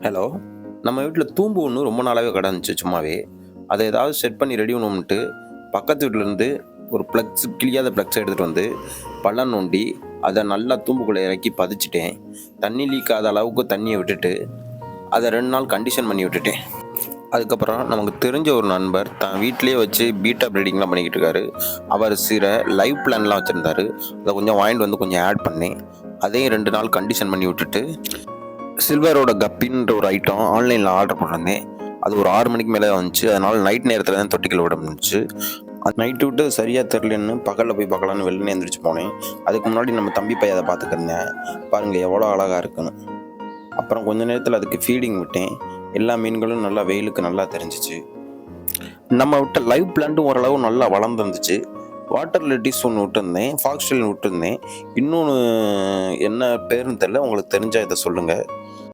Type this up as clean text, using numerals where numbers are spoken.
Hello. நம்ம வீட்ல தூம்பு ஒண்ணு ரொம்ப நாளாவே கிடந்துச்சு சும்மாவே. அத ஏதாவது செட் பண்ணி ரெடி பண்ணுவோம்ன்ட்டு, பக்கத்து வீட்லருந்து ஒரு ப்ளக்ஸ் கிழியாத ப்ளக்ஸ எடுத்துட்டு வந்து, பள்ளம் நோண்டி, அத நல்லா தூம்புக்குள்ள இறக்கி பதிச்சுட்டேன். தண்ணி லீக் ஆகாத அளவுக்கு தண்ணிய விட்டுட்டு, அத 2 நாள் கண்டிஷன் பண்ணி விட்டுட்டேன். அதுக்கப்புறம் நமக்கு தெரிஞ்ச ஒரு நண்பர் தான் வீட்லயே வச்சு பீட்டா ப்ரீடிங்லாம் பண்ணிக்கிட்டு இருக்காரு. அவர் சில லைவ் பிளான்லாம் வச்சிருந்தாரு. அத கொஞ்சம் வாங்கிட்டு வந்து கொஞ்சம் ஆட் பண்ணேன். அதையும் 2 நாள் கண்டிஷன் பண்ணி விட்டுட்டு சில்வரோட கப்பின்ற ஒரு ஐட்டம் ஆன்லைனில் ஆர்டர் பண்ணியிருந்தேன். அது ஒரு 6 மணிக்கு மேலே வந்துச்சு. அதனால நைட் நேரத்தில் தான் தொட்டிக்குள்ள விட முடிஞ்சுச்சு. அது நைட்டு விட்டு சரியாக தெரிலன்னு பகலில் போய் பார்க்கலான்னு வெள்ளனே எந்திரிச்சு போனேன். அதுக்கு முன்னாடி நம்ம தம்பி பையன் அதை பார்த்துக்கிருந்தேன். பாருங்கள் எவ்வளோ அழகாக இருக்குன்னு. அப்புறம் கொஞ்ச நேரத்தில் அதுக்கு ஃபீடிங் விட்டேன். எல்லா மீன்களும் நல்லா வெயிலுக்கு நல்லா தெரிஞ்சிச்சு. நம்ம விட்ட லைவ் பிளான்ட்டும் ஓரளவு நல்லா வளர்ந்துருந்துச்சு. வாட்டர் லெட்டிஸ் ஒன்று விட்டுருந்தேன், ஃபாக்ஸ்டெயில் விட்டுருந்தேன். இன்னொன்று என்ன பேருன்னு தெரியல, உங்களுக்கு தெரிஞ்சால் இதை சொல்லுங்கள்.